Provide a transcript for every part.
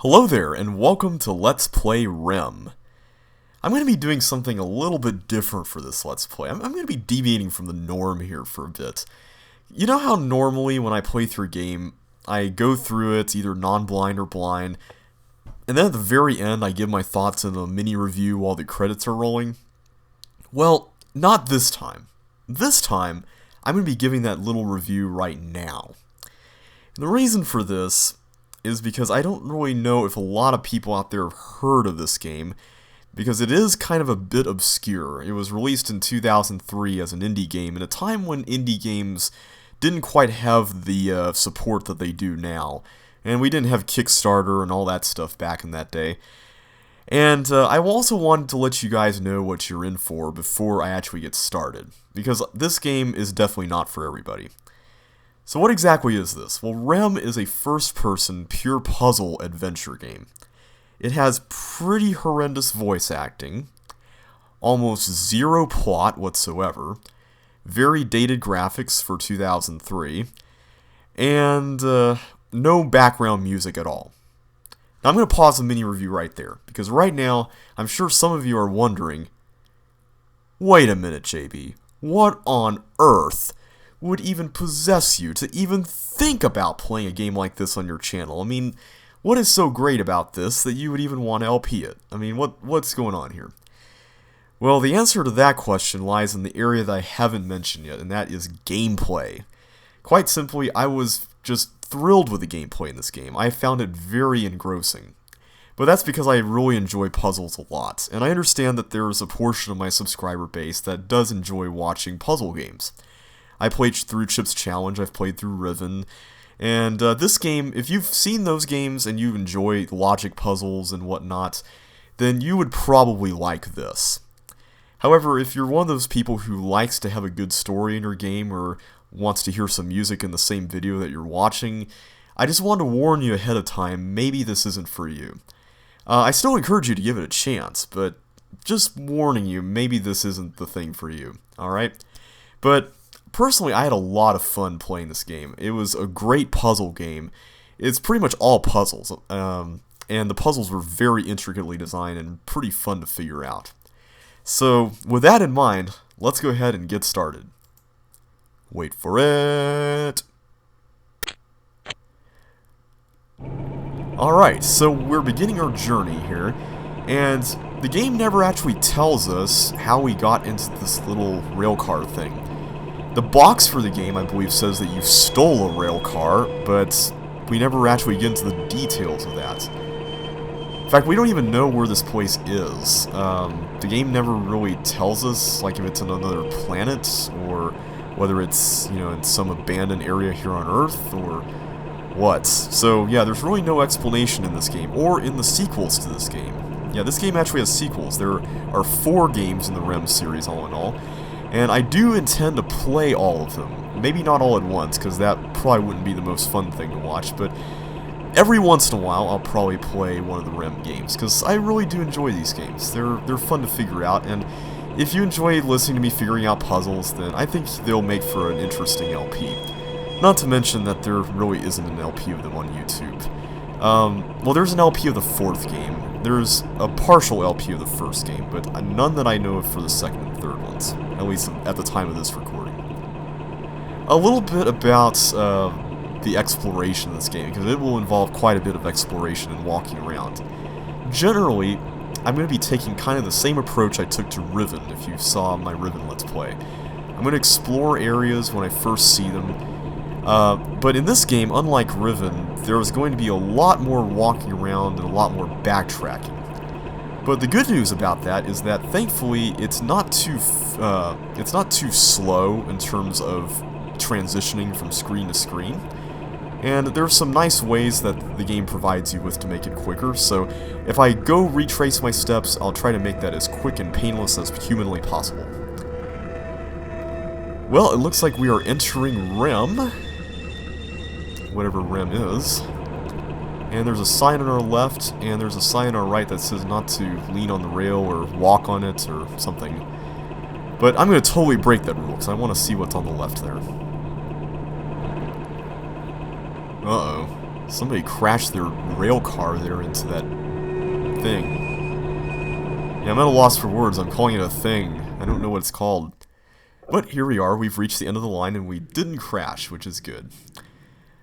Hello there, and welcome to Let's Play RHEM. I'm going to be doing something a little bit different for this Let's Play. I'm going to be deviating from the norm here for a bit. You know how normally when I play through a game, I go through it either non-blind or blind, and then at the very end I give my thoughts in a mini review while the credits are rolling? Well, not this time. This time, I'm going to be giving that little review right now. And the reason for this is because I don't really know if a lot of people out there have heard of this game, because it is kind of a bit obscure. It was released in 2003 as an indie game, at a time when indie games didn't quite have the support that they do now, and we didn't have Kickstarter and all that stuff back in that day. And I also wanted to let you guys know what you're in for before I actually get started, because this game is definitely not for everybody. So what exactly is this? Well, RHEM is a first-person, pure puzzle adventure game. It has pretty horrendous voice acting, almost zero plot whatsoever, very dated graphics for 2003, and no background music at all. Now I'm going to pause the mini review right there, because right now, I'm sure some of you are wondering, wait a minute, JB, what on earth would even possess you to even think about playing a game like this on your channel? I mean, what is so great about this that you would even want to LP it? I mean, what's going on here? Well, the answer to that question lies in the area that I haven't mentioned yet, and that is gameplay. Quite simply, I was just thrilled with the gameplay in this game. I found it very engrossing. But that's because I really enjoy puzzles a lot, and I understand that there is a portion of my subscriber base that does enjoy watching puzzle games. I played through Chip's Challenge, I've played through Riven, and this game, if you've seen those games and you enjoy logic puzzles and whatnot, then you would probably like this. However, if you're one of those people who likes to have a good story in your game or wants to hear some music in the same video that you're watching, I just want to warn you ahead of time, maybe this isn't for you. I still encourage you to give it a chance, but just warning you, maybe this isn't the thing for you, alright? But personally, I had a lot of fun playing this game. It was a great puzzle game. It's pretty much all puzzles, and the puzzles were very intricately designed and pretty fun to figure out. So, with that in mind, let's go ahead and get started. Wait for it! Alright, so we're beginning our journey here, and the game never actually tells us how we got into this little railcar thing. The box for the game, I believe, says that you stole a railcar, but we never actually get into the details of that. In fact, we don't even know where this place is. The game never really tells us, like, if it's on another planet, or whether it's, you know, in some abandoned area here on Earth, or what. So, yeah, there's really no explanation in this game, or in the sequels to this game. Yeah, this game actually has sequels. There are 4 games in the RHEM series, all in all. And I do intend to play all of them. Maybe not all at once, because that probably wouldn't be the most fun thing to watch, but every once in a while I'll probably play one of the RHEM games, because I really do enjoy these games. They're fun to figure out, and if you enjoy listening to me figuring out puzzles, then I think they'll make for an interesting LP. Not to mention that there really isn't an LP of them on YouTube. Well, there's an LP of the 4th game. There's a partial LP of the 1st game, but none that I know of for the 2nd and 3rd ones, at least at the time of this recording. A little bit about the exploration of this game, because it will involve quite a bit of exploration and walking around. Generally, I'm going to be taking kind of the same approach I took to Riven, if you saw my Riven Let's Play. I'm going to explore areas when I first see them, but in this game, unlike Riven, there is going to be a lot more walking around and a lot more backtracking. But the good news about that is that thankfully it's not too slow in terms of transitioning from screen to screen. And there's some nice ways that the game provides you with to make it quicker, so if I go retrace my steps, I'll try to make that as quick and painless as humanly possible. Well, it looks like we are entering RHEM, whatever RHEM is. And there's a sign on our left, and there's a sign on our right that says not to lean on the rail or walk on it or something. But I'm going to totally break that rule, because I want to see what's on the left there. Uh-oh. Somebody crashed their rail car there into that thing. Yeah, I'm at a loss for words. I'm calling it a thing. I don't know what it's called. But here we are. We've reached the end of the line and we didn't crash, which is good.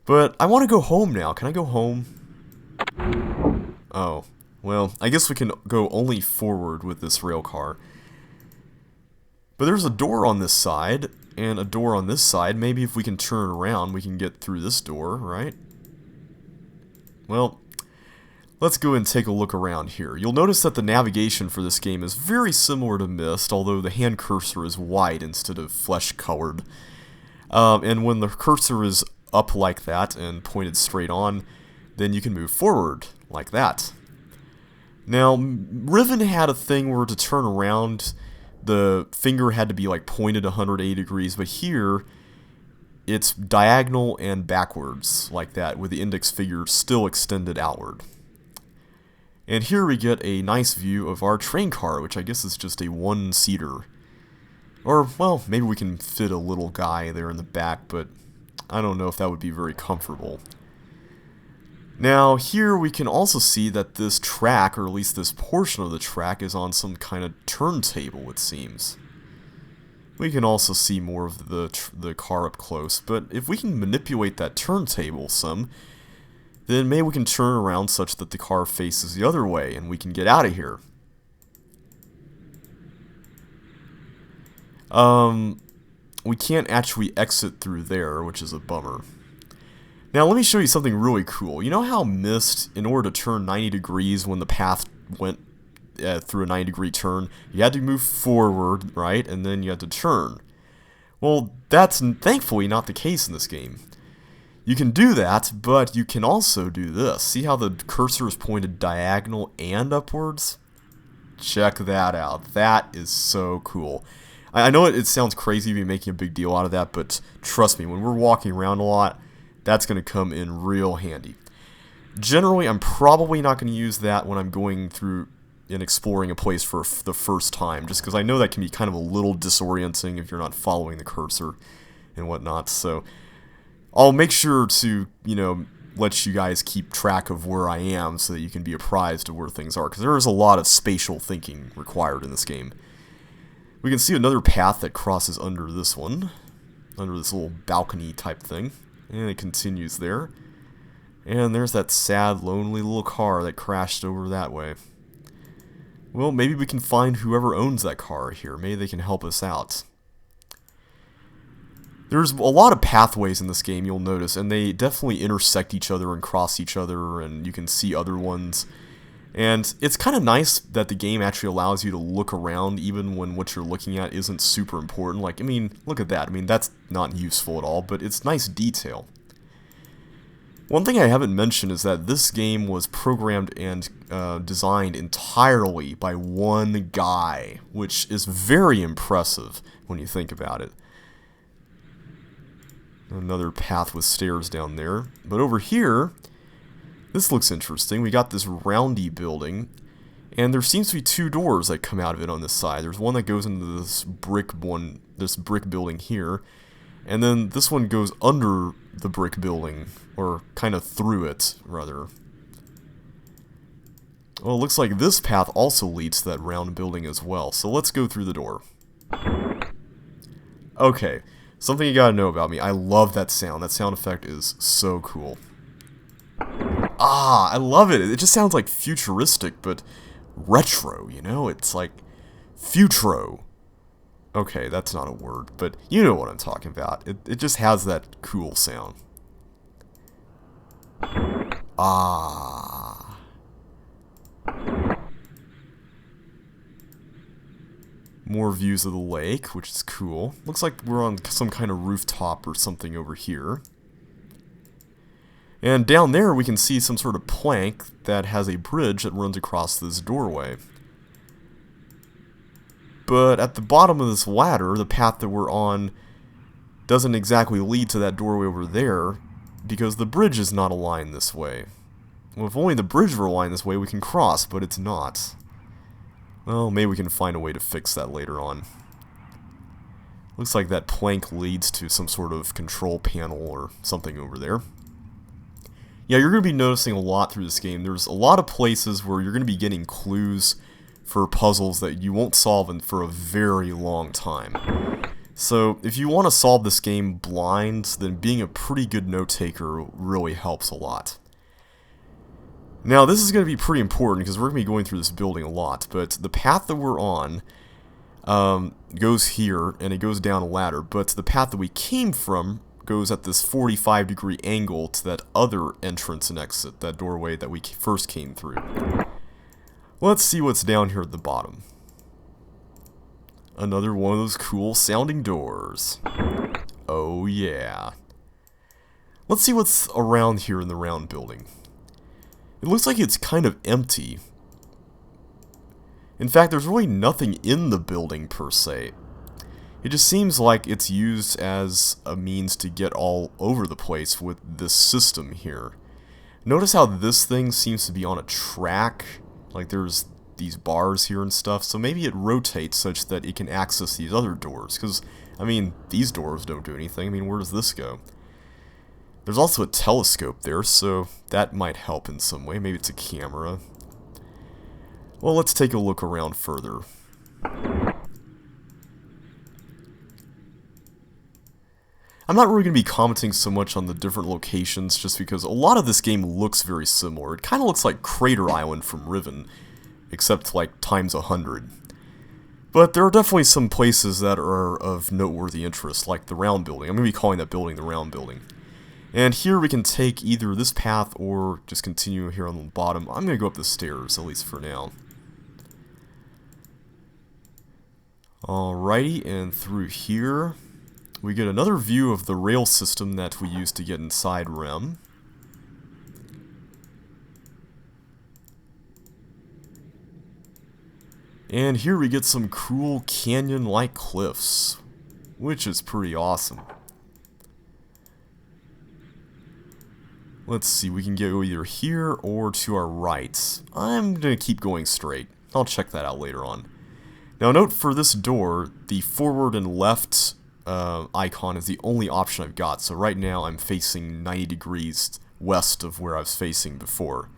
But I want to go home now. Can I go home? Oh. Well, I guess we can go only forward with this rail car. But there's a door on this side and a door on this side. Maybe if we can turn around, we can get through this door, right? Well, let's go and take a look around here. You'll notice that the navigation for this game is very similar to Myst, although the hand cursor is white instead of flesh-colored. And when the cursor is up like that and pointed straight on, then you can move forward like that. Now, Riven had a thing where to turn around, the finger had to be like pointed 180 degrees, but here it's diagonal and backwards like that, with the index finger still extended outward. And here we get a nice view of our train car, which I guess is just a one-seater. Or, well, maybe we can fit a little guy there in the back, but I don't know if that would be very comfortable. Now, here we can also see that this track, or at least this portion of the track, is on some kind of turntable, it seems. We can also see more of the car up close, but if we can manipulate that turntable some, then maybe we can turn around such that the car faces the other way, and we can get out of here. We can't actually exit through there, which is a bummer. Now let me show you something really cool. You know how Myst, in order to turn 90 degrees when the path went through a 90-degree turn, you had to move forward, right, and then you had to turn. Well, that's thankfully not the case in this game. You can do that, but you can also do this. See how the cursor is pointed diagonal and upwards? Check that out. That is so cool. I know it sounds crazy to be making a big deal out of that, but trust me, when we're walking around a lot, that's going to come in real handy. Generally, I'm probably not going to use that when I'm going through and exploring a place for the first time, just because I know that can be kind of a little disorienting if you're not following the cursor and whatnot, so I'll make sure to, let you guys keep track of where I am so that you can be apprised of where things are, because there is a lot of spatial thinking required in this game. We can see another path that crosses under this one, under this little balcony type thing, and it continues there. And there's that sad, lonely little car that crashed over that way. Well, maybe we can find whoever owns that car here. Maybe they can help us out. There's a lot of pathways in this game, you'll notice, and they definitely intersect each other and cross each other, and you can see other ones. And it's kind of nice that the game actually allows you to look around even when what you're looking at isn't super important. Like, look at that. That's not useful at all, but it's nice detail. One thing I haven't mentioned is that this game was programmed and designed entirely by one guy, which is very impressive when you think about it. Another path with stairs down there. But over here, this looks interesting. We got this roundy building, and there seems to be two doors that come out of it on this side. There's one that goes into this brick building here, and then this one goes under the brick building, or kind of through it, rather. Well, it looks like this path also leads to that round building as well, so let's go through the door. Okay. Something you gotta know about me. I love that sound. That sound effect is so cool. I love it. It just sounds like futuristic, but retro, It's like futuro. Okay, that's not a word, but you know what I'm talking about. It just has that cool sound. More views of the lake, which is cool. Looks like we're on some kind of rooftop or something over here. And down there we can see some sort of plank that has a bridge that runs across this doorway. But at the bottom of this ladder, the path that we're on doesn't exactly lead to that doorway over there, because the bridge is not aligned this way. Well, if only the bridge were aligned this way, we can cross, but it's not. Well, maybe we can find a way to fix that later on. Looks like that plank leads to some sort of control panel or something over there. Yeah, you're going to be noticing a lot through this game. There's a lot of places where you're going to be getting clues for puzzles that you won't solve in for a very long time. So if you want to solve this game blind, then being a pretty good note taker really helps a lot. Now this is going to be pretty important because we're going to be going through this building a lot, but the path that we're on goes here and it goes down a ladder, but the path that we came from goes at this 45-degree angle to that other entrance and exit, that doorway that we first came through. Let's see what's down here at the bottom. Another one of those cool sounding doors. Oh yeah. Let's see what's around here in the round building. It looks like it's kind of empty. In fact, there's really nothing in the building per se. It just seems like it's used as a means to get all over the place with this system here. Notice how this thing seems to be on a track, like there's these bars here and stuff, so maybe it rotates such that it can access these other doors, because, I mean, these doors don't do anything. I mean, where does this go? There's also a telescope there, so that might help in some way. Maybe it's a camera. Well, let's take a look around further. I'm not really going to be commenting so much on the different locations just because a lot of this game looks very similar. It kind of looks like Crater Island from Riven, except like times 100. But there are definitely some places that are of noteworthy interest, like the round building. I'm going to be calling that building the round building. And here we can take either this path or just continue here on the bottom. I'm going to go up the stairs, at least for now. Alrighty, and through here we get another view of the rail system that we used to get inside RHEM. And here we get some cool canyon-like cliffs, which is pretty awesome. Let's see, we can go either here or to our right. I'm going to keep going straight. I'll check that out later on. Now note for this door, the forward and left icon is the only option I've got. So right now I'm facing 90 degrees west of where I was facing before.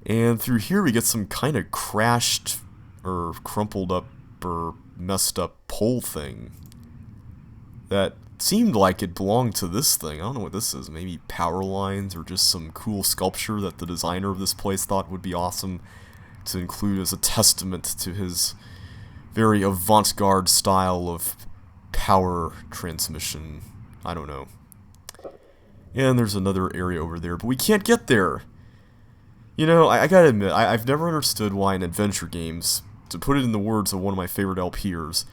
And through here we get some kind of crashed or crumpled up or messed up pole thing that seemed like it belonged to this thing. I don't know what this is. Maybe power lines or just some cool sculpture that the designer of this place thought would be awesome to include as a testament to his very avant-garde style of power transmission. I don't know. And there's another area over there, but we can't get there. You know, I gotta admit, I've never understood why in adventure games, to put it in the words of one of my favorite LPers,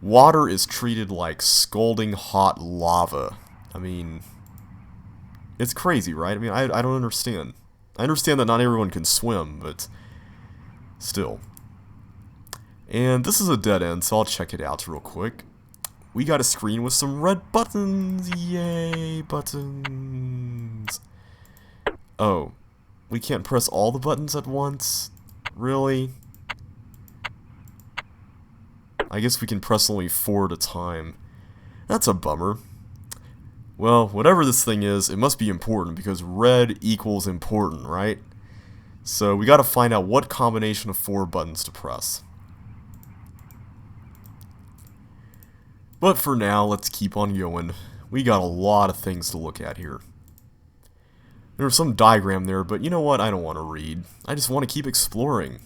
water is treated like scalding hot lava. I mean, it's crazy, right? I mean, I don't understand. I understand that not everyone can swim, but still. And this is a dead end, so I'll check it out real quick. We got a screen with some red buttons. Yay, buttons. Oh, we can't press all the buttons at once? Really? I guess we can press only 4 at a time. That's a bummer. Well, whatever this thing is, it must be important because red equals important, right? So we gotta find out what combination of 4 buttons to press. But for now, let's keep on going. We got a lot of things to look at here. There's some diagram there, but you know what? I don't want to read. I just want to keep exploring.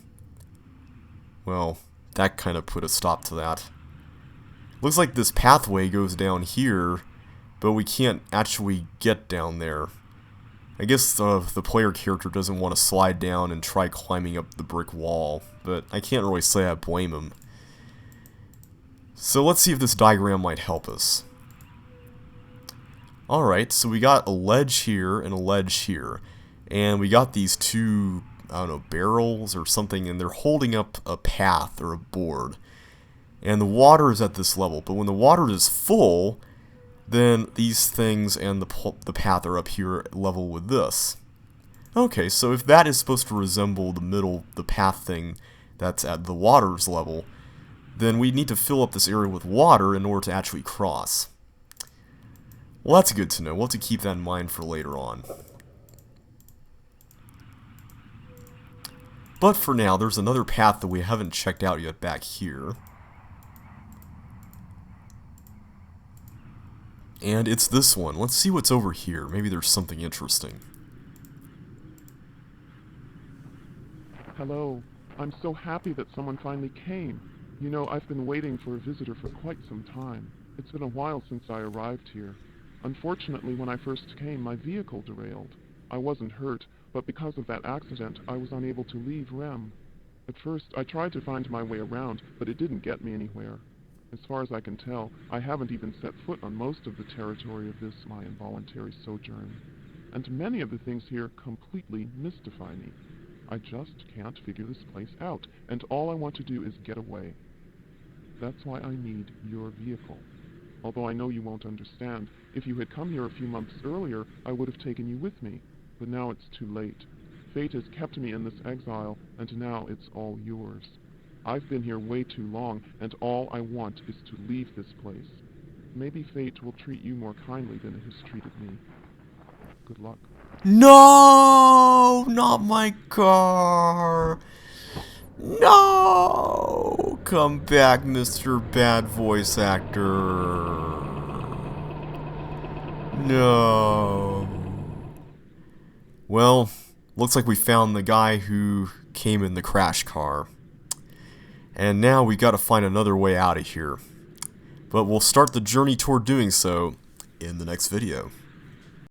Well, that kind of put a stop to that. Looks like this pathway goes down here, but we can't actually get down there. I guess the player character doesn't want to slide down and try climbing up the brick wall, but I can't really say I blame him. So let's see if this diagram might help us. Alright, so we got a ledge here and a ledge here. And we got these two, I don't know, barrels or something, and they're holding up a path or a board. And the water is at this level, but when the water is full, then these things and the path are up here level with this. Okay, so if that is supposed to resemble the path thing that's at the water's level, then we need to fill up this area with water in order to actually cross. Well, that's good to know. We'll have to keep that in mind for later on. But for now, there's another path that we haven't checked out yet back here. And it's this one. Let's see what's over here. Maybe there's something interesting. Hello. I'm so happy that someone finally came. You know, I've been waiting for a visitor for quite some time. It's been a while since I arrived here. Unfortunately, when I first came, my vehicle derailed. I wasn't hurt, but because of that accident, I was unable to leave RHEM. At first, I tried to find my way around, but it didn't get me anywhere. As far as I can tell, I haven't even set foot on most of the territory of this, my involuntary sojourn. And many of the things here completely mystify me. I just can't figure this place out, and all I want to do is get away. That's why I need your vehicle. Although I know you won't understand, if you had come here a few months earlier, I would have taken you with me. But now it's too late. Fate has kept me in this exile, and now it's all yours. I've been here way too long, and all I want is to leave this place. Maybe fate will treat you more kindly than it has treated me. Good luck. No! Not my car! No! Come back, Mr. Bad Voice Actor. No. Well, looks like we found the guy who came in the crash car. And now we gotta find another way out of here. But we'll start the journey toward doing so in the next video.